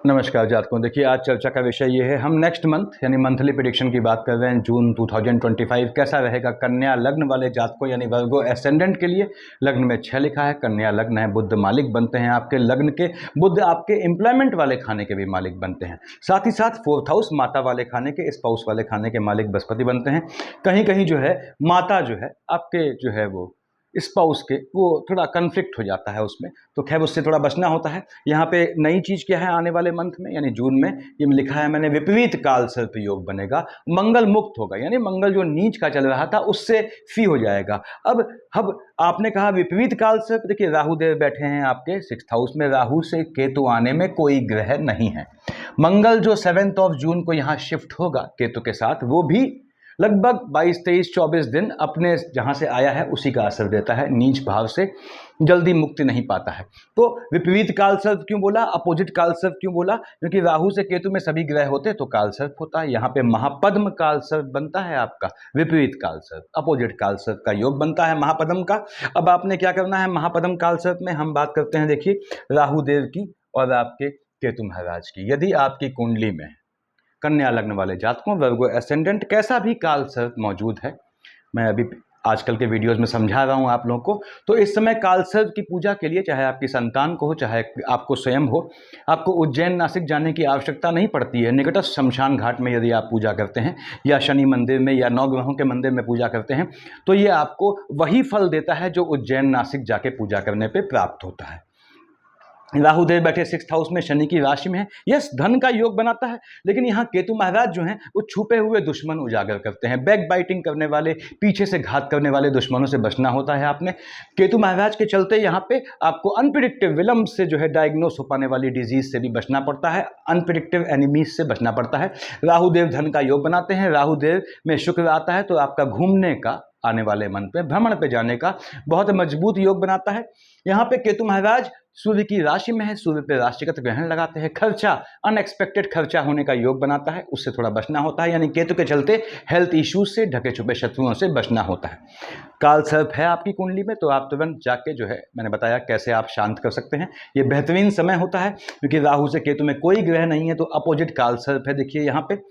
नमस्कार जातकों। देखिए, आज चर्चा का विषय ये है, हम नेक्स्ट मंथ यानी मंथली प्रेडिक्शन की बात कर रहे हैं। जून 2025 कैसा रहेगा कन्या लग्न वाले जातकों यानी वर्गो एसेंडेंट के लिए। लग्न में 6 लिखा है, कन्या लग्न है, बुध मालिक बनते हैं आपके लग्न के। बुध आपके एम्प्लॉयमेंट वाले खाने के भी मालिक बनते हैं। साथ ही साथ 4th हाउस माता वाले खाने के, स्पाउस वाले खाने के मालिक बृहस्पति बनते हैं। कहीं कहीं जो है माता जो है आपके जो है वो स्पाउस के वो थोड़ा कन्फ्लिक्ट हो जाता है उसमें, तो खैर उससे थोड़ा बचना होता है। यहाँ पे नई चीज़ क्या है आने वाले मंथ में यानी जून में, ये लिखा है मैंने, विपरीत काल सर्प योग बनेगा। मंगल मुक्त होगा यानी मंगल जो नीच का चल रहा था उससे फ्री हो जाएगा। अब आपने कहा विपरीत काल सर्प, देखिए राहु देव बैठे हैं आपके 6th हाउस में। राहु से केतु आने में कोई ग्रह नहीं है। मंगल जो 7 जून को यहाँ शिफ्ट होगा केतु के साथ, वो भी लगभग 22, 23, 24 दिन अपने जहाँ से आया है उसी का असर देता है। नीच भाव से जल्दी मुक्ति नहीं पाता है। तो विपरीत काल सर्प क्यों बोला, अपोजिट काल सर्प क्यों बोला? क्योंकि राहु से केतु में सभी ग्रह होते तो काल सर्प होता है। यहाँ पे महापद्म काल सर्प बनता है आपका, विपरीत काल सर्प, अपोजिट काल सर्प का योग बनता है महापद्म का। अब आपने क्या करना है महापद्म काल सर्प में, हम बात करते हैं देखिए राहु देव की और आपके केतु महाराज की। यदि आपकी कुंडली में कन्या लग्न वाले जातकों, वर्गो एसेंडेंट, कैसा भी काल सर्प मौजूद है, मैं अभी आजकल के वीडियोस में समझा रहा हूं आप लोगों को, तो इस समय काल सर्प की पूजा के लिए चाहे आपकी संतान को हो चाहे आपको स्वयं हो, आपको उज्जैन नासिक जाने की आवश्यकता नहीं पड़ती है। निकटस्थ शमशान घाट में यदि आप पूजा करते हैं या शनि मंदिर में या नवग्रहों के मंदिर में पूजा करते हैं तो ये आपको वही फल देता है जो उज्जैन नासिक जाके पूजा करने पर प्राप्त होता है। राहु देव बैठे 6th हाउस में, शनि की राशि में है। यस, धन का योग बनाता है, लेकिन यहाँ केतु महाराज जो हैं वो छुपे हुए दुश्मन उजागर करते हैं। बैक बाइटिंग करने वाले, पीछे से घात करने वाले दुश्मनों से बचना होता है आपने। केतु महाराज के चलते यहाँ पे आपको अनप्रिडिक्टिव विलंब से जो है डायग्नोस हो पाने वाली डिजीज से भी बचना पड़ता है, अनप्रिडिक्टिव एनिमीज से बचना पड़ता है। राहु देव धन का योग बनाते हैं। राहु देव में शुक्र आता है तो आपका घूमने का, आने वाले मंथ पे भ्रमण पे जाने का बहुत मजबूत योग बनाता है। यहाँ पे केतु महाराज सूर्य की राशि में है, सूर्य पे राशिगत ग्रहण लगाते हैं। खर्चा, अनएक्सपेक्टेड खर्चा होने का योग बनाता है, उससे थोड़ा बचना होता है। यानी केतु के चलते हेल्थ इश्यूज से, ढके छुपे शत्रुओं से बचना होता है। काल सर्प है आपकी कुंडली में तो आप तुरंत जाके जो है, मैंने बताया कैसे आप शांत कर सकते हैं। ये बेहतरीन समय होता है क्योंकि राहु से केतु में कोई ग्रह नहीं है तो अपोजिट काल सर्प है। देखिए यहाँ पे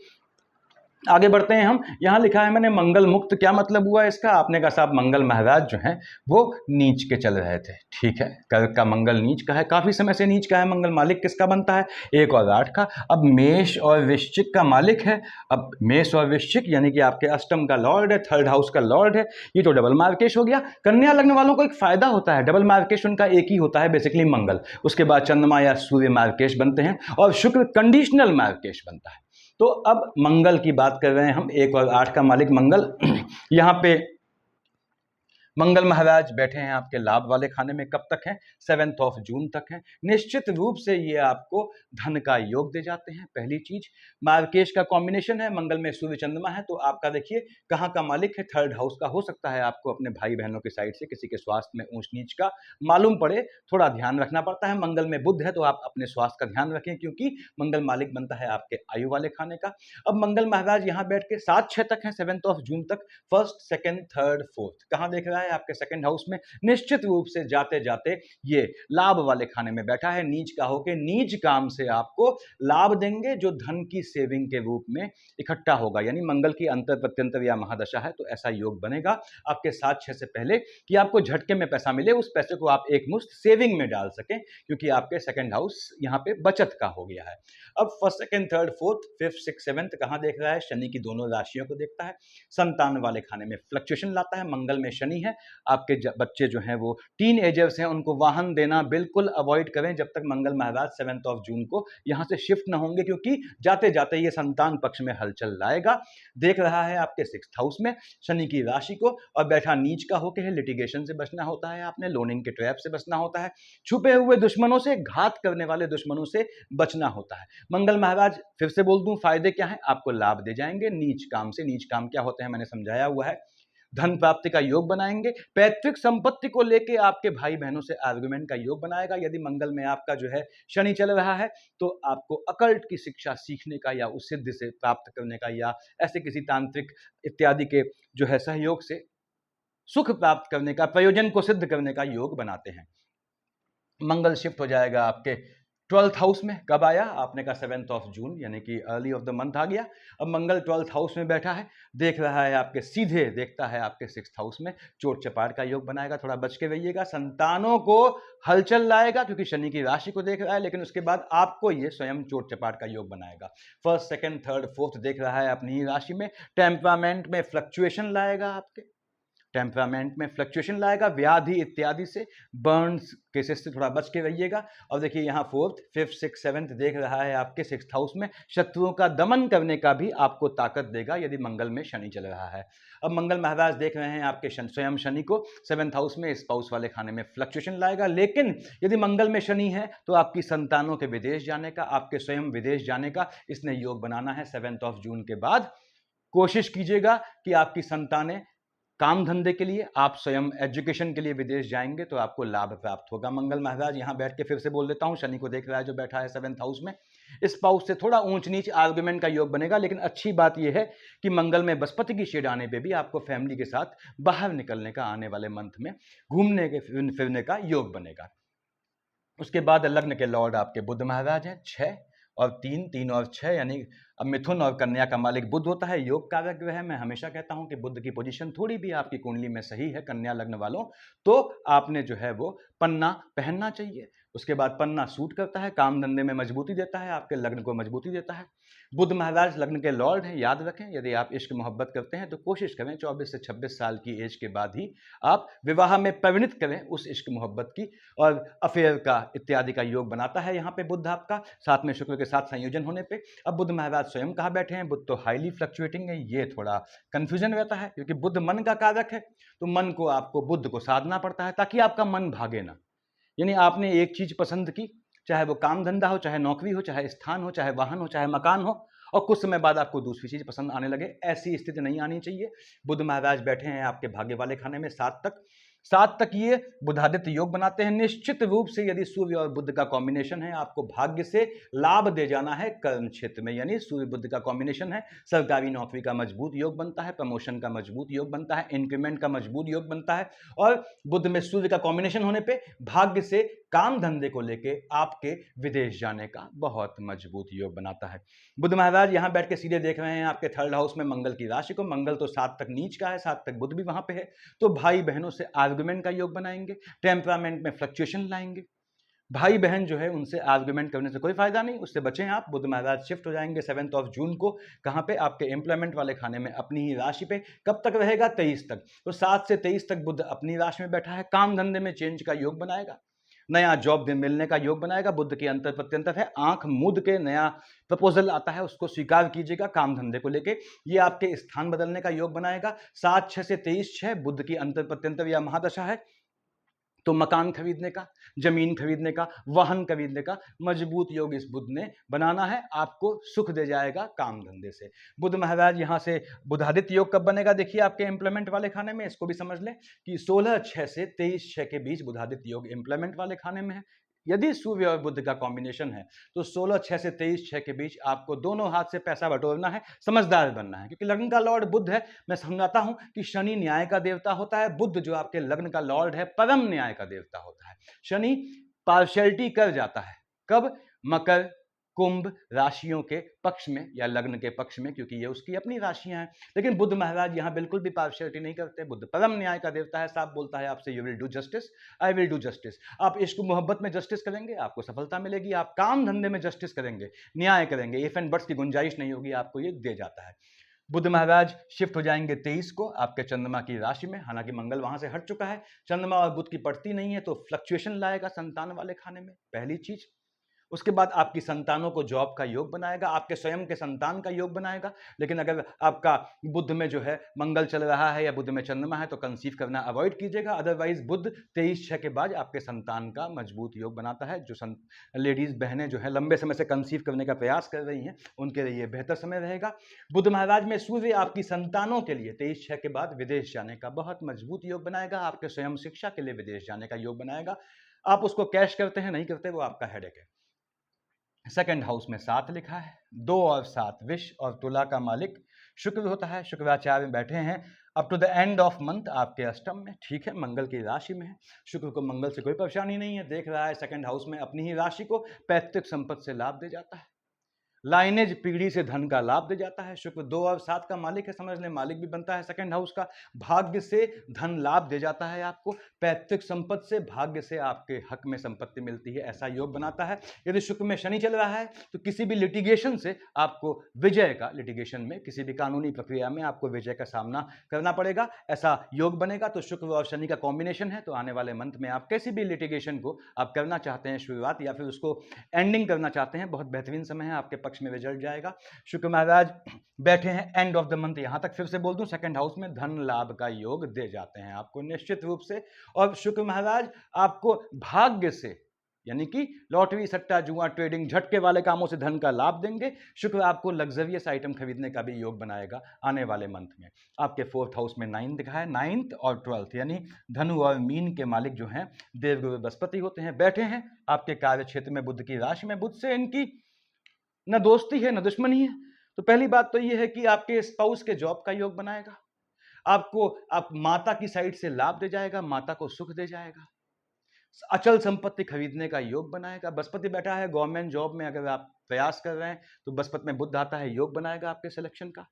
आगे बढ़ते हैं हम। यहाँ लिखा है मैंने मंगल मुक्त, क्या मतलब हुआ इसका? आपने कहा साहब मंगल महाराज जो हैं वो नीच के चल रहे थे। ठीक है, कर्क का मंगल नीच का है, काफी समय से नीच का है। मंगल मालिक किसका बनता है? 1 और 8 का। अब मेष और वृश्चिक का मालिक है। अब मेष और वृश्चिक यानी कि आपके अष्टम का लॉर्ड है, 3rd हाउस का लॉर्ड है। ये तो डबल मार्केश हो गया। कन्या लग्न वालों को एक फायदा होता है, डबल मार्केश उनका एक ही होता है बेसिकली मंगल, उसके बाद चंद्रमा या सूर्य मार्केश बनते हैं और शुक्र कंडीशनल मार्केश बनता है। तो अब मंगल की बात कर रहे हैं हम, 1 और 8 का मालिक मंगल। यहाँ पे मंगल महाराज बैठे हैं आपके लाभ वाले खाने में। कब तक हैं? 7 जून तक हैं। निश्चित रूप से ये आपको धन का योग दे जाते हैं। पहली चीज, मार्केश का कॉम्बिनेशन है, मंगल में सूर्य चंद्रमा है, तो आपका देखिए कहाँ का मालिक है? 3rd हाउस का। हो सकता है आपको अपने भाई बहनों की साइड से किसी के स्वास्थ्य में ऊंच नीच का मालूम पड़े, थोड़ा ध्यान रखना पड़ता है। मंगल में बुध है तो आप अपने स्वास्थ्य का ध्यान रखें क्योंकि मंगल मालिक बनता है आपके आयु वाले खाने का। अब मंगल महाराज यहाँ बैठ के 7-6 तक है, 7 जून तक, 1st, 2nd, 3rd, 4th कहाँ देख रहा है? आपके 2nd हाउस में। निश्चित रूप से जाते जाते ये लाभ वाले खाने में बैठा है, नीच का होके नीच काम से आपको लाभ देंगे जो धन की सेविंग के रूप में इकट्ठा होगा। यानी मंगल की अंतर प्रत्यंतर या महादशा है तो ऐसा योग बनेगा आपके 7-6 से पहले कि आपको झटके में पैसा मिले, उस पैसे को आप एक मुश्त सेविंग में डाल सकें क्योंकि आपके 2nd हाउस यहाँ पे बचत का हो गया है। अब 1st, 2nd, 3rd, 4th, 5th, 6th, 7th कहाँ देख रहा है? शनि की दोनों राशियों को देखता है। संतान वाले खाने में फ्लक्चुएशन लाता है। मंगल में शनि है। आपके बच्चे जो हैं वो टीन एजर्स हैं, उनको वाहन देना बिल्कुल अवॉइड करें जब तक मंगल महाराज 7 जून को यहाँ से शिफ्ट न होंगे, क्योंकि जाते जाते ये संतान पक्ष में हलचल लाएगा। देख रहा है आपके 6th हाउस में शनि की राशि को और बैठा नीच का होके है। लिटिगेशन से बचना होता है, आपने लोनिंग के ट्रैप से बचना होता है, छुपे हुए दुश्मनों से, घात करने वाले दुश्मनों से बचना होता है। मंगल महाराज फिर से बोल दूं फायदे क्या है? आपको लाभ दे जाएंगे नीच काम से। नीच काम क्या होते हैं मैंने समझाया हुआ है। धन प्राप्ति का योग बनाएंगे। पैतृक संपत्ति को लेके आपके भाई बहनों से आर्गुमेंट का योग बनाएगा। यदि मंगल में आपका जो है शनि चल रहा है तो आपको अकल्ट की शिक्षा सीखने का या उस सिद्धि से प्राप्त करने का या ऐसे किसी तांत्रिक इत्यादि के जो है सहयोग से सुख प्राप्त करने का, प्रयोजन को सिद्ध करने का योग बनाते हैं। मंगल शिफ्ट हो जाएगा आपके 12th हाउस में कब आया? आपने कहा 7th ऑफ जून, यानी कि अर्ली ऑफ द मंथ आ गया। अब मंगल 12th हाउस में बैठा है, देख रहा है आपके सीधे, देखता है आपके 6th हाउस में, चोट चपाट का योग बनाएगा, थोड़ा बच के रहिएगा। संतानों को हलचल लाएगा क्योंकि शनि की राशि को देख रहा है, लेकिन उसके बाद आपको ये स्वयं चोट चपाट का योग बनाएगा। फर्स्ट, सेकंड, थर्ड, फोर्थ देख रहा है अपनी ही राशि में, टेम्परामेंट में फ्लक्चुएशन लाएगा, आपके टेम्परामेंट में फ्लक्चुएशन लाएगा, व्याधि इत्यादि से, बर्न्स केसेस से थोड़ा बच के रहिएगा। और देखिए यहाँ 4th, 5th, 6th, 7th देख रहा है आपके 6th हाउस में, शत्रुओं का दमन करने का भी आपको ताकत देगा यदि मंगल में शनि चल रहा है। अब मंगल महाराज देख रहे हैं आपके स्वयं शनि को 7th हाउस में, स्पाउस वाले खाने में फ्लक्चुएशन लाएगा। लेकिन यदि मंगल में शनि है तो आपकी संतानों के विदेश जाने का, आपके स्वयं विदेश जाने का इसने योग बनाना है 7th ऑफ जून के बाद। कोशिश कीजिएगा कि आपकी संतानें काम धंधे के लिए, आप स्वयं एजुकेशन के लिए विदेश जाएंगे तो आपको लाभ प्राप्त होगा। मंगल महाराज यहाँ बैठ के फिर से बोल देता हूँ, शनि को देख रहा है जो बैठा है 7th हाउस में, इस पाउस से थोड़ा ऊंच नीच आर्गुमेंट का योग बनेगा। लेकिन अच्छी बात यह है कि मंगल में बृहस्पति की शेड आने पे भी आपको फैमिली के साथ बाहर निकलने का, आने वाले मंथ में घूमने के फिरने का योग बनेगा। उसके बाद लग्न के लॉर्ड आपके बुध महाराज हैं, 6 और 3, 3 और 6, यानी अब मिथुन और कन्या का मालिक बुध होता है, योग कारक ग्रह। मैं हमेशा कहता हूं कि बुध की पोजीशन थोड़ी भी आपकी कुंडली में सही है कन्या लग्न वालों, तो आपने जो है वो पन्ना पहनना चाहिए। उसके बाद पन्ना सूट करता है, काम धंधे में मजबूती देता है, आपके लग्न को मजबूती देता है। बुध महाराज लग्न के लॉर्ड हैं, याद रखें। यदि आप इश्क मोहब्बत करते हैं तो कोशिश करें 24 से 26 साल की एज के बाद ही आप विवाह में परिणित करें उस इश्क मोहब्बत की, और अफेयर का इत्यादि का योग बनाता है यहाँ पे बुध आपका, साथ में शुक्र के साथ संयोजन होने पे। अब बुध महाराज स्वयं कहाँ बैठे हैं? बुध तो हाईली फ्लक्चुएटिंग है, ये थोड़ा कंफ्यूजन रहता है क्योंकि बुध मन का कारक है, तो मन को आपको बुध को साधना पड़ता है ताकि आपका मन भागे ना। यानी आपने एक चीज पसंद की, चाहे वो काम धंधा हो, चाहे नौकरी हो, चाहे स्थान हो, चाहे वाहन हो, चाहे मकान हो, और कुछ समय बाद आपको दूसरी चीज पसंद आने लगे, ऐसी स्थिति नहीं आनी चाहिए। बुध महाराज बैठे हैं आपके भाग्य वाले खाने में 7 तक ये बुधादित्य योग बनाते हैं। निश्चित रूप से यदि सूर्य और बुध का कॉम्बिनेशन है, आपको भाग्य से लाभ दे जाना है कर्म क्षेत्र में, यानी सूर्य बुध का कॉम्बिनेशन है, सरकारी नौकरी का मजबूत योग बनता है, प्रमोशन का मजबूत योग बनता है, इंक्रीमेंट का मजबूत योग बनता है। और बुध में सूर्य का कॉम्बिनेशन होने पे भाग्य से काम धंधे को लेके आपके विदेश जाने का बहुत मजबूत योग बनाता है। बुध महाराज यहां बैठ के सीधे देख रहे हैं आपके 3rd हाउस में मंगल की राशि को। मंगल तो 7 तक नीच का है, 7 तक बुध भी वहां पे है, तो भाई बहनों से आर्गुमेंट का योग बनाएंगे, टेम्परामेंट में फ्लक्चुएशन लाएंगे। भाई बहन जो है उनसे आर्गुमेंट करने से कोई फायदा नहीं, उससे बचें आप। बुध महाराज शिफ्ट हो जाएंगे 7th ऑफ जून को, कहां पे? आपके एम्प्लॉयमेंट वाले खाने में, अपनी ही राशि पे। कब तक रहेगा? 23 तक। तो 7 से 23 तक बुध अपनी राशि में बैठा है, काम धंधे में चेंज का योग बनाएगा, नया जॉब मिलने का योग बनाएगा। बुध के अंतर प्रत्यंतर है, आंख मूंद के नया प्रपोजल आता है उसको स्वीकार कीजिएगा काम धंधे को लेके, ये आपके स्थान बदलने का योग बनाएगा। 7/6 से 23/6 बुध की अंतर प्रत्यंतर या महादशा है, तो मकान खरीदने का, जमीन खरीदने का, वाहन खरीदने का मजबूत योग इस बुध ने बनाना है, आपको सुख दे जाएगा काम धंधे से। बुध महाराज यहां से बुधादित्य योग कब बनेगा? देखिए आपके एम्प्लॉयमेंट वाले खाने में, इसको भी समझ लें कि 16/6 से 23/6 के बीच बुधादित्य योग एम्प्लॉयमेंट वाले खाने में है। यदि सूर्य और बुध का कॉम्बिनेशन है तो 16/6 से 23/6 के बीच आपको दोनों हाथ से पैसा बटोरना है, समझदार बनना है, क्योंकि लग्न का लॉर्ड बुध है। मैं समझाता हूं कि शनि न्याय का देवता होता है, बुध जो आपके लग्न का लॉर्ड है परम न्याय का देवता होता है। शनि पार्शियलिटी कर जाता है, कब? मकर, कुंभ राशियों के पक्ष में या लग्न के पक्ष में, क्योंकि ये उसकी अपनी राशियां हैं। लेकिन बुध महाराज यहां बिल्कुल भी पार्शियलिटी नहीं करते, बुध परम न्याय का देवता है, साफ बोलता है आपसे, you will do justice, I will do justice. आप इश्क मोहब्बत में जस्टिस करेंगे, आपको सफलता मिलेगी। आप काम धंधे में जस्टिस करेंगे, न्याय करेंगे, इफ एंड बट्स की गुंजाइश नहीं होगी, आपको ये दे जाता है। बुध महाराज शिफ्ट हो जाएंगे 23 को आपके चंद्रमा की राशि में, हालांकि मंगल वहां से हट चुका है, चंद्रमा और बुध की पड़ती नहीं है, तो फ्लक्चुएशन लाएगा संतान वाले खाने में, पहली चीज। उसके बाद आपकी संतानों को जॉब का योग बनाएगा, आपके स्वयं के संतान का योग बनाएगा। लेकिन अगर आपका बुध में जो है मंगल चल रहा है या बुध में चंद्रमा है तो कंसीव करना अवॉइड कीजिएगा। अदरवाइज बुध 23/6 के बाद आपके संतान का मजबूत योग बनाता है। जो लेडीज बहनें जो है लंबे समय से कंसीव करने का प्रयास कर रही हैं, उनके लिए बेहतर समय रहेगा। बुध महाराज में सूर्य आपकी संतानों के लिए 23/6 के बाद विदेश जाने का बहुत मजबूत योग बनाएगा, आपके स्वयं शिक्षा के लिए विदेश जाने का योग बनाएगा। आप उसको कैश करते हैं नहीं करते, वो आपका हेडेक है। 2nd हाउस में 7 लिखा है, 2 और 7 विष और तुला का मालिक शुक्र होता है, शुक्राचार्य में बैठे हैं up to the end of month आपके अष्टम में, ठीक है, मंगल की राशि में है। शुक्र को मंगल से कोई परेशानी नहीं है, देख रहा है सेकंड हाउस में अपनी ही राशि को, पैतृक संपत्ति से लाभ दे जाता है, लाइनेज पीढ़ी से धन का लाभ दे जाता है। शुक्र 2 और 7 का मालिक है, समझ लें मालिक भी बनता है सेकंड हाउस का। भाग्य से धन लाभ दे जाता है आपको, पैतृक संपत्ति से, भाग्य से आपके हक में संपत्ति मिलती है, ऐसा योग बनाता है। यदि शुक्र में शनि चल रहा है तो किसी भी लिटिगेशन से आपको विजय का, लिटिगेशन में किसी भी कानूनी प्रक्रिया में आपको विजय का सामना करना पड़ेगा, ऐसा योग बनेगा। तो शुक्र और शनि का कॉम्बिनेशन है, तो आने वाले मंथ में आप किसी भी लिटिगेशन को आप करना चाहते हैं शुरुआत, या फिर उसको एंडिंग करना चाहते हैं, बहुत बेहतरीन समय है, आपके पक्ष में रिजल्ट जाएगा। शुक्र महाराज बैठे हैं एंड ऑफ द मंथ, यहां तक फिर से बोल दूं, सेकंड हाउस में धन लाभ का योग दे जाते हैं आपको निश्चित रूप से। और शुक्र महाराज आपको भाग्य से, यानी कि लॉटरी, सट्टा, जुआ, ट्रेडिंग, झटके वाले कामों से धन का लाभ देंगे। शुक्र आपको लग्जरियस आइटम खरीदने का भी योग बनाएगा आने वाले मंथ में। आपके 4th हाउस में 9 दिखा है, 9th और 12th, यानी धनु और मीन के मालिक जो हैं देवगुरु बृहस्पति होते हैं, बैठे हैं आपके कार्य क्षेत्र में बुध की राशि में। बुध से इनकी न दोस्ती है न दुश्मनी है। तो पहली बात तो यह है कि आपके स्पाउस के जॉब का योग बनाएगा, आपको आप माता की साइड से लाभ दे जाएगा, माता को सुख दे जाएगा, अचल संपत्ति खरीदने का योग बनाएगा। बृहस्पति बैठा है गवर्नमेंट जॉब में, अगर आप प्रयास कर रहे हैं तो बृहस्पति में बुध आता है, योग बनाएगा आपके सिलेक्शन का।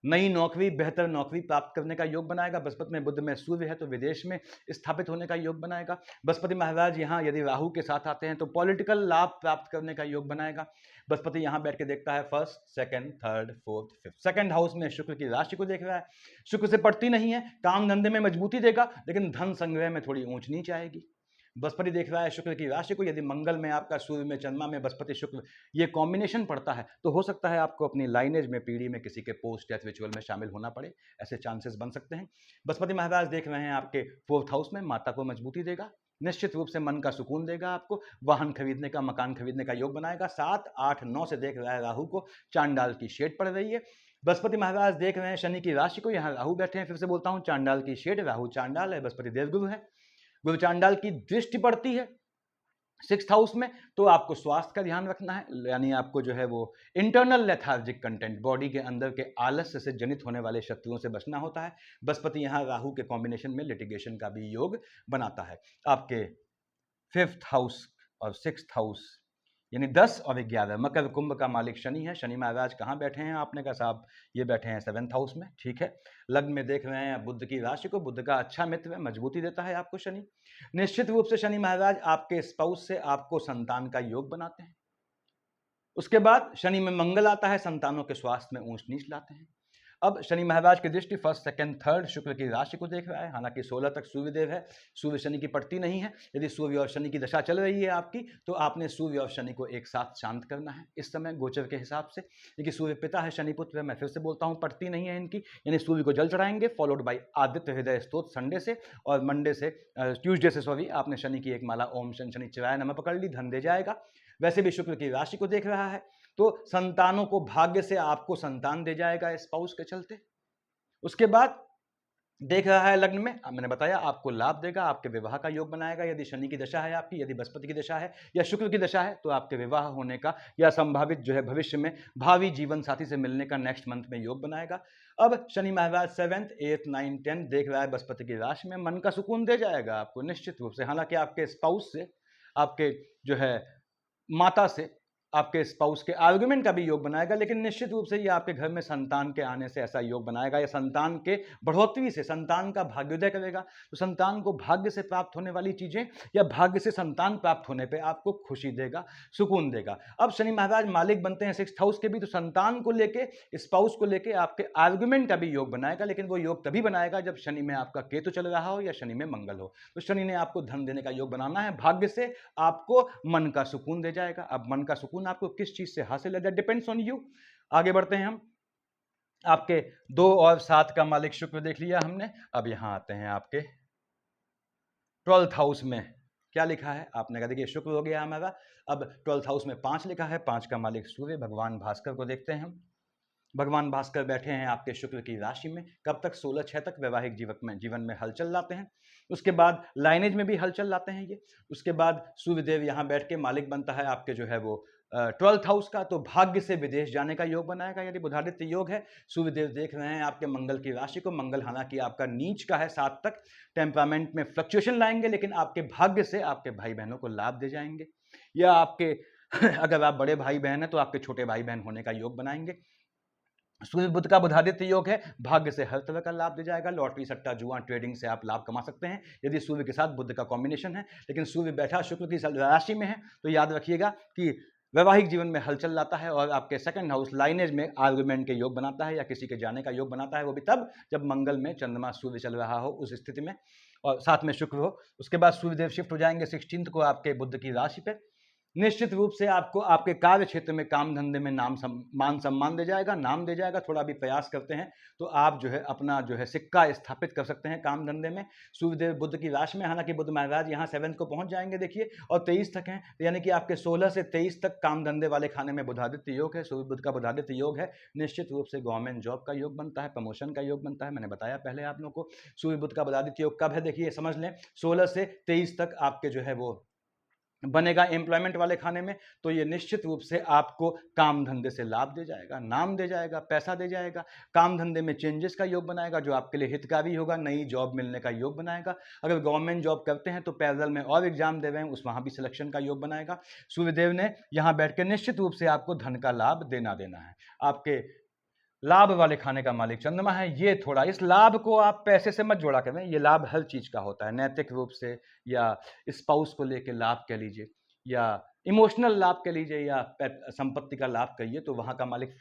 नई नौकरी, बेहतर नौकरी प्राप्त करने का योग बनाएगा। बृहस्पति में बुध में सूर्य है तो विदेश में स्थापित होने का योग बनाएगा। बृहस्पति महाराज यहाँ यदि राहु के साथ आते हैं तो पॉलिटिकल लाभ प्राप्त करने का योग बनाएगा। बृहस्पति यहाँ बैठ के देखता है 1st, 2nd, 3rd, 4th, 5th, second house में शुक्र की राशि को देख रहा है। शुक्र से पड़ती नहीं है, काम धंधे में मजबूती देगा, लेकिन धन संग्रह में थोड़ी ऊंच नीच आएगी। बृहस्पति देख रहा है शुक्र की राशि को, यदि मंगल में आपका, सूर्य में, चंद्रमा में बृहस्पति शुक्र ये कॉम्बिनेशन पड़ता है तो हो सकता है आपको अपनी लाइनेज में, पीढ़ी में किसी के पोस्ट डेथ रिचुअल में शामिल होना पड़े, ऐसे चांसेस बन सकते हैं। बृहस्पति महाराज देख रहे हैं आपके 4th हाउस में, माता को मजबूती देगा, निश्चित रूप से मन का सुकून देगा आपको, वाहन खरीदने का, मकान खरीदने का योग बनाएगा। 7, 8, 9 से देख रहा है राहु को, चांडाल की शेड पड़ रही है। बृहस्पति महाराज देख रहे हैं शनि की राशि को, यहाँ राहु बैठे हैं, फिर से बोलता हूँ चांडाल की शेड, राहु चांडाल है, बृहस्पति देवगुरु है, गुरु चांडाल की दृष्टि पड़ती है 6th हाउस में, तो आपको स्वास्थ्य का ध्यान रखना है, यानी आपको जो है वो इंटरनल लेथार्जिक कंटेंट, बॉडी के अंदर के आलस्य से जनित होने वाले शत्रुओं से बचना होता है। बृहस्पति यहाँ राहु के कॉम्बिनेशन में लिटिगेशन का भी योग बनाता है। आपके 5th हाउस और 6th हाउस यानी 10 और 11, मकर कुंभ का मालिक शनि है। शनि महाराज कहाँ बैठे हैं? आपने कहा साहब ये बैठे हैं 7th हाउस में, ठीक है। लग्न में देख रहे हैं बुध की राशि को, बुध का अच्छा मित्र है, मजबूती देता है आपको शनि। निश्चित रूप से शनि महाराज आपके स्पाउस से आपको संतान का योग बनाते हैं। उसके बाद शनि में मंगल आता है, संतानों के स्वास्थ्य में ऊंच नीच लाते हैं। अब शनि महाराज की दृष्टि 1st, 2nd, 3rd शुक्र की राशि को देख रहा है। हालांकि 16 तक सूर्यदेव है, सूर्य शनि की पड़ती नहीं है। यदि सूर्य और शनि की दशा चल रही है आपकी, तो आपने सूर्य और शनि को एक साथ शांत करना है इस समय गोचर के हिसाब से, क्योंकि सूर्य पिता है, शनि पुत्र है। मैं फिर से बोलता हूँ, पड़ती नहीं है इनकी, यानी सूर्य को जल चढ़ाएंगे, फॉलोड बाई आदित्य हृदय स्तोत्र संडे से, और मंडे से, ट्यूजडे से सॉरी, आपने शनि की एक माला ओम शन शनिचराय नमः पकड़ ली, धन दे जाएगा। वैसे भी शुक्र की राशि को देख रहा है, तो संतानों को भाग्य से आपको संतान दे जाएगा स्पाउस के चलते। उसके बाद देख रहा है लग्न में, मैंने बताया आपको लाभ देगा, आपके विवाह का योग बनाएगा। यदि शनि की दशा है आपकी, यदि बृहस्पति की दशा है या शुक्र की दशा है, तो आपके विवाह होने का या संभावित जो है भविष्य में भावी जीवन साथी से मिलने का नेक्स्ट मंथ में योग बनाएगा। अब शनि महाराज 7th, 8th, 9th, 10th देख रहा है बृहस्पति की राशि में, मन का सुकून दे जाएगा आपको निश्चित रूप से। हालांकि आपके स्पाउस से, आपके जो है माता से, आपके स्पाउस के आर्गुमेंट का भी योग बनाएगा, लेकिन निश्चित रूप से ये आपके घर में संतान के आने से ऐसा योग बनाएगा, या संतान के बढ़ोतरी से संतान का भाग्योदय करेगा। तो संतान को भाग्य से प्राप्त होने वाली चीजें या भाग्य से संतान प्राप्त होने पे आपको खुशी देगा, सुकून देगा। अब शनि महाराज मालिक बनते हैं 6th हाउस के भी, तो संतान को लेके, स्पाउस को लेके आपके आर्गुमेंट का भी योग बनाएगा, लेकिन वो योग तभी बनाएगा जब शनि में आपका केतु चल रहा हो या शनि में मंगल हो। तो शनि ने आपको धन देने का योग बनाना है, भाग्य से आपको मन का सुकून दे जाएगा। अब मन का सुकून आपको किस चीज से हासिल है, दैट डिपेंड्स ऑन यू। आगे बढ़ते हैं हम। आपके 2 और 7 का मालिक शुक्र देख लिया हमने। अब यहां आते हैं आपके 12th हाउस में, क्या लिखा है आपने कहा, देखिए शुक्र हो गया हमारा। अब 12th हाउस में 5 लिखा है, 5 का मालिक सूर्य, भगवान भास्कर को देखते हैं हम। भगवान भास्कर बैठे हैं आपके शुक्र की राशि में, कब तक? 16/6 तक वैवाहिक जीवन में हलचल लाते हैं। उसके बाद लाइनेज में भी हलचल लाते हैं ये। उसके बाद सूर्यदेव यहाँ बैठ के मालिक बनता है आपके जो है वो 12th हाउस का, तो भाग्य से विदेश जाने का योग बनाएगा यदि बुधादित्य योग है। सूर्यदेव देख रहे हैं आपके मंगल की राशि को। मंगल हालांकि आपका नीच का है 7 तक, टेम्परामेंट में फ्लक्चुएशन लाएंगे, लेकिन आपके भाग्य से आपके भाई बहनों को लाभ दे जाएंगे, या आपके अगर आप बड़े भाई बहन हैं तो आपके छोटे भाई बहन होने का योग बनाएंगे। सूर्य बुध का बुधादित्य योग है, भाग्य से हर तरह का लाभ दे जाएगा। लॉटरी, सट्टा, जुआ, ट्रेडिंग से आप लाभ कमा सकते हैं यदि सूर्य के साथ बुध का कॉम्बिनेशन है। लेकिन सूर्य बैठा शुक्र की राशि में है, तो याद रखिएगा कि वैवाहिक जीवन में हलचल लाता है और आपके सेकंड हाउस लाइनेज में आर्गुमेंट के योग बनाता है या किसी के जाने का योग बनाता है, वो भी तब जब मंगल में चंद्रमा सूर्य चल रहा हो उस स्थिति में, और साथ में शुक्र हो। उसके बाद सूर्यदेव शिफ्ट हो जाएंगे 16 को आपके बुध की राशि पे। निश्चित रूप से आपको आपके कार्य क्षेत्र में, काम धंधे में मान सम्मान दे जाएगा, नाम दे जाएगा। थोड़ा भी प्रयास करते हैं तो आप जो है अपना जो है सिक्का स्थापित कर सकते हैं काम धंधे में। सूर्यदेव बुध की राशि में, हालांकि बुध महाराज यहाँ 7 को पहुंच जाएंगे देखिए, और 23 तक हैं, यानी कि आपके 16 से 23 तक काम धंधे वाले खाने में बुधादित्य योग है। सूर्य बुध का बुधादित्य योग है, निश्चित रूप से गवर्नमेंट जॉब का योग बनता है, प्रमोशन का योग बनता है। मैंने बताया पहले आप लोगों को सूर्य बुध का बुधादित्य योग कब है, देखिए समझ लें 16 से 23 तक आपके जो है वो बनेगा एम्प्लॉयमेंट वाले खाने में। तो ये निश्चित रूप से आपको काम धंधे से लाभ दे जाएगा, नाम दे जाएगा, पैसा दे जाएगा। काम धंधे में चेंजेस का योग बनाएगा जो आपके लिए हितकारी होगा, नई जॉब मिलने का योग बनाएगा। अगर गवर्नमेंट जॉब करते हैं तो पैरेलल में और एग्जाम दे रहे हैं, उस वहाँ भी सिलेक्शन का योग बनाएगा। सूर्यदेव ने यहाँ बैठ के निश्चित रूप से आपको धन का लाभ देना है। आपके लाभ वाले खाने का मालिक चंद्रमा है। ये थोड़ा, इस लाभ को आप पैसे से मत जोड़ा करें, ये लाभ हर चीज का होता है, नैतिक रूप से या स्पाउस को लेके लाभ कह लीजिए, या इमोशनल लाभ कह लीजिए, या संपत्ति का लाभ कहिए, तो वहां का मालिक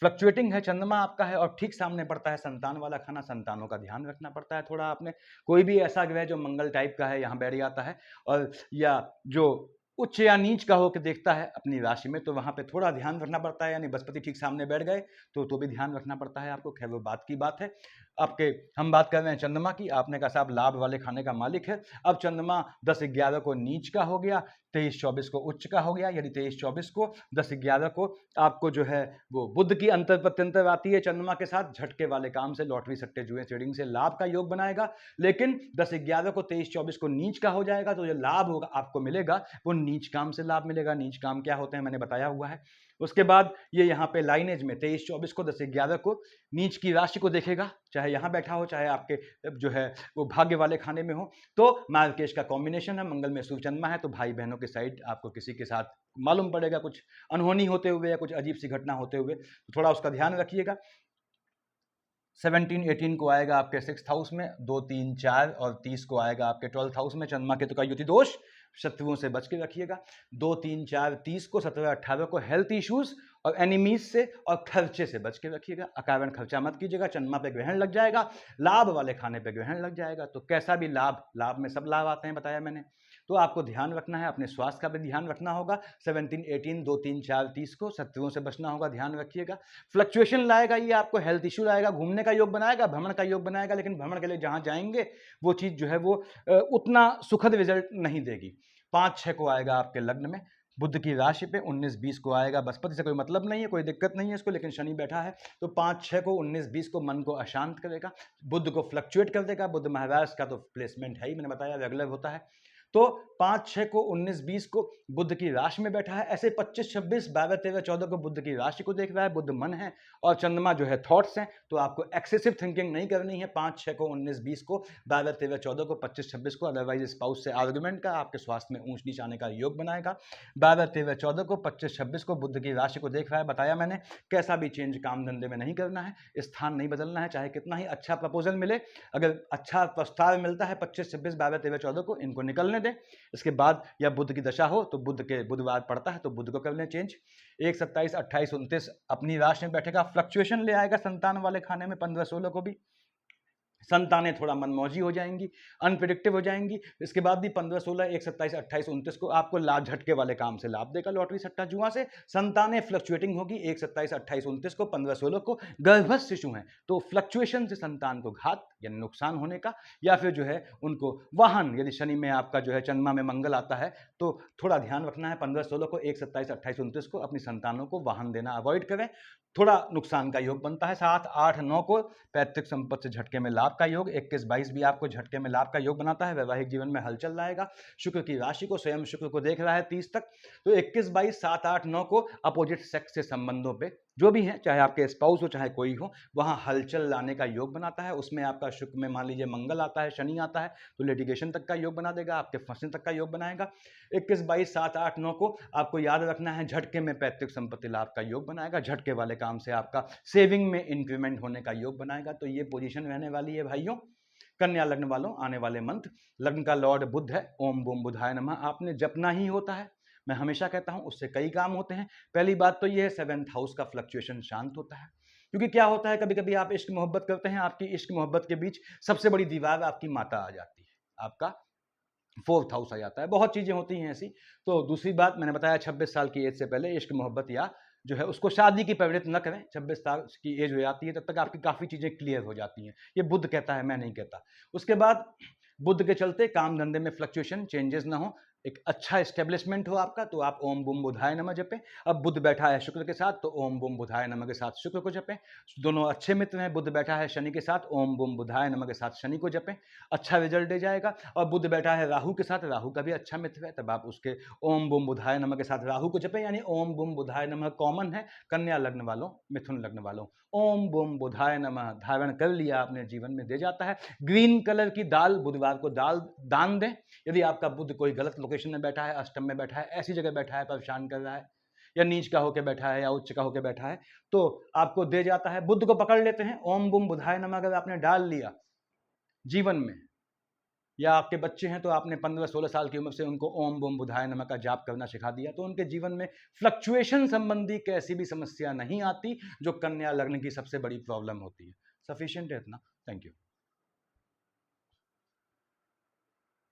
फ्लक्चुएटिंग है, चंद्रमा आपका है। और ठीक सामने पड़ता है संतान वाला खाना, संतानों का ध्यान रखना पड़ता है थोड़ा आपने। कोई भी ऐसा ग्रह जो मंगल टाइप का है यहाँ बैठ जाता है, और या जो उच्च या नीच का होकर देखता है अपनी राशि में, तो वहां पे थोड़ा ध्यान रखना पड़ता है। यानी बृहस्पति ठीक सामने बैठ गए तो भी ध्यान रखना पड़ता है आपको। खैर वो बात की बात है। आपके हम बात कर रहे हैं चंद्रमा की। आपने कहा साहब लाभ वाले खाने का मालिक है। अब चंद्रमा 10-11 को नीच का हो गया, 23-24 को उच्च का हो गया। यदि 23-24 को, 10-11 को आपको जो है वो बुध की अंतर प्रत्यंतर आती है चंद्रमा के साथ, झटके वाले काम से, लॉटरी, सट्टे, जुए, ट्रेडिंग से लाभ का योग बनाएगा। लेकिन 10-11 को, 23-24 को नीच का हो जाएगा, तो जो लाभ होगा आपको मिलेगा वो नीच काम से लाभ मिलेगा। नीच काम क्या होते हैं मैंने बताया हुआ है। उसके बाद ये यहाँ पे लाइनेज में 23-24 को, 10-11 को नीच की राशि को देखेगा, चाहे यहाँ बैठा हो चाहे आपके जो है वो भाग्य वाले खाने में हो। तो मार्केश का कॉम्बिनेशन है, मंगल में सूर्य चंद्रमा है, तो भाई बहनों के साइड आपको किसी के साथ मालूम पड़ेगा कुछ अनहोनी होते हुए या कुछ अजीब सी घटना होते हुए, तो थोड़ा उसका ध्यान रखिएगा। 17-18 को आएगा आपके 6th हाउस में, 2, 3, 4 और 30 को आएगा आपके 12th हाउस में चंद्रमा केतु का युति दोष। शत्रुओं से बच के रखिएगा। 2, 3, 4, 30 को, 17, 18 को हेल्थ इश्यूज और एनिमीज से और खर्चे से बच के रखिएगा। अकारण खर्चा मत कीजिएगा, चंद्रमा पे ग्रहण लग जाएगा, लाभ वाले खाने पे ग्रहण लग जाएगा। तो कैसा भी लाभ में सब लाभ आते हैं बताया मैंने। तो आपको ध्यान रखना है, अपने स्वास्थ्य का भी ध्यान रखना होगा। 17-18, 2, 3, 4, 30 को शत्रुओं से बचना होगा, ध्यान रखिएगा। फ्लक्चुएशन लाएगा ये, आपको हेल्थ इश्यू लाएगा, घूमने का योग बनाएगा, भ्रमण का योग बनाएगा, लेकिन भ्रमण के लिए जहां जाएंगे वो चीज जो है वो उतना सुखद रिजल्ट नहीं देगी। 5-6 को आएगा आपके लग्न में बुध की राशि पे, 19-20 को आएगा। बृहस्पति से कोई मतलब नहीं है, कोई दिक्कत नहीं है इसको, लेकिन शनि बैठा है तो 5-6 को, 19-20 को मन को अशांत करेगा, बुध को फ्लक्चुएट कर देगा। बुध महाराज का तो प्लेसमेंट है ही, मैंने बताया रेगुलर होता है। तो 5-6 को, 19-20 को बुध की राशि में बैठा है। ऐसे 25-26, 12-13-14 को बुध की राशि को देख रहा है, बुध मन है और चंद्रमा जो है थॉट्स हैं। तो आपको एक्सेसिव थिंकिंग नहीं करनी है 5-6 को, 19-20 को, 12-13-14 को, 25-26 को। अदरवाइज स्पाउस से आर्गुमेंट का, आपके स्वास्थ्य में ऊंच नीच आने का योग बनाएगा। 12-13-14 को, 25-26 को बुध की राशि को देख रहा है। बताया मैंने कैसा भी चेंज काम धंधे में नहीं करना है, स्थान नहीं बदलना है, चाहे कितना ही अच्छा प्रपोजल मिले। अगर अच्छा प्रस्ताव मिलता है 25-26, 12-13-14 को, इनको निकलने दें। इसके बाद या बुध की दशा हो तो बुधवार पड़ता है तो बुध को कर लें चेंज। 1-27, 28, 29 अपनी राशि में बैठेगा, फ्लक्चुएशन ले आएगा संतान वाले खाने में 15-16 को भी। संतानें थोड़ा मनमौजी हो जाएंगी, अनप्रिडिक्टिव हो जाएंगी। इसके बाद भी 15, 16, 1, 27, 28, 29 को आपको लाभ झटके वाले काम से लाभ देगा लॉटरी सट्टा जुआ से। संतानें फ्लक्चुएटिंग होगी 1, 27, 28, 29 को, 15, 16 को गर्भस्थ शिशु हैं तो फ्लक्चुएशन से संतान को घात यानी नुकसान होने का, या फिर जो है उनको वाहन, यदि शनि में आपका जो है चंद्रमा में मंगल आता है तो थोड़ा ध्यान रखना है 15, 16 को, 1, 27, 28, 29 को अपनी संतानों को वाहन देना अवॉइड करें, थोड़ा नुकसान का योग बनता है। 7, 8, 9 को पैतृक संपत्ति से झटके में लाभ का योग, 21, 22 भी आपको झटके में लाभ का योग बनाता है। वैवाहिक जीवन में हलचल लाएगा। शुक्र की राशि को, स्वयं शुक्र को देख रहा है 30 तक, तो 21, 22, 7, 8, 9 को अपोजिट सेक्स से संबंधों पे जो भी है, चाहे आपके स्पाउस हो चाहे कोई हो, वहां हलचल लाने का योग बनाता है। उसमें आपका शुक्र में मान लीजिए मंगल आता है, शनि आता है, तो लिटिगेशन तक का योग बना देगा, आपके फंसने तक का योग बनाएगा। 21, 22, 7, 8, 9 को आपको याद रखना है झटके में पैतृक संपत्ति लाभ का योग बनाएगा। झटके वाले काम से आपका सेविंग में इंक्रीमेंट होने का योग बनाएगा। तो ये पोजीशन रहने वाली है भाइयों। कन्या लग्न वालों, आने वाले मंथ, लग्न का लॉर्ड बुध है, ओम बूम बुधाय नमः आपने जपना ही होता है। मैं हमेशा कहता हूं उससे कई काम होते हैं। पहली बात तो यह है 7th हाउस का फ्लक्चुएशन शांत होता है, क्योंकि क्या होता है कभी कभी आप इश्क मोहब्बत करते हैं, आपकी इश्क मोहब्बत के बीच सबसे बड़ी दीवार आपकी माता आ जाती है, आपका 4th हाउस आ जाता है, बहुत चीजें होती हैं ऐसी। तो दूसरी बात मैंने बताया 26 साल की एज से पहले इश्क मोहब्बत या जो है उसको शादी की प्रवृत्ति न करें। 26 साल की एज हो जाती है तब तक आपकी काफी चीजें क्लियर हो जाती हैं, ये बुध कहता है, मैं नहीं कहता। उसके बाद बुध के चलते काम धंधे में फ्लक्चुएशन, चेंजेस ना हो, एक अच्छा एस्टेब्लिशमेंट हो आपका, तो आप ओम बुम बुधाय नमः जपें। अब बुध बैठा है शुक्र के साथ तो ओम बुम बुधाय नमः के साथ शुक्र को जपें। दोनों अच्छे मित्र हैं। बुध बैठा है शनि के साथ, ओम बुम बुधाय नमः के साथ शनि को जपें, अच्छा रिजल्ट दे जाएगा। और बुध बैठा है राहु के साथ, राहु का भी अच्छा मित्र है, तब आप उसके ओम बुम बुधाय नमः के साथ राहु को जपें, यानी ओम बुम बुधाय नमः कॉमन है कन्या लग्न वालों, मिथुन लग्न वालों। ओम बुम बुधाय नमः धारण कर लिया आपने, जीवन में दे जाता है। ग्रीन कलर की दाल बुधवार को दान दें। यदि आपका बुध कोई गलत लोकेशन में बैठा है, अष्टम में बैठा है, ऐसी जगह बैठा है, परेशान कर रहा है, या नीच का होकर बैठा है या उच्च का होकर बैठा है, तो आपको दे जाता है। बुध को पकड़ लेते हैं, ओम बुम बुधाय नमः अगर आपने डाल लिया जीवन में, या आपके बच्चे हैं तो आपने 15, 16 साल की उम्र से उनको ओम बुम बुधाय नमः का जाप करना सिखा दिया, तो उनके जीवन में फ्लक्चुएशन संबंधी कैसी भी समस्या नहीं आती, जो कन्या लग्न की सबसे बड़ी प्रॉब्लम होती है। सफिशिएंट है इतना। Thank you.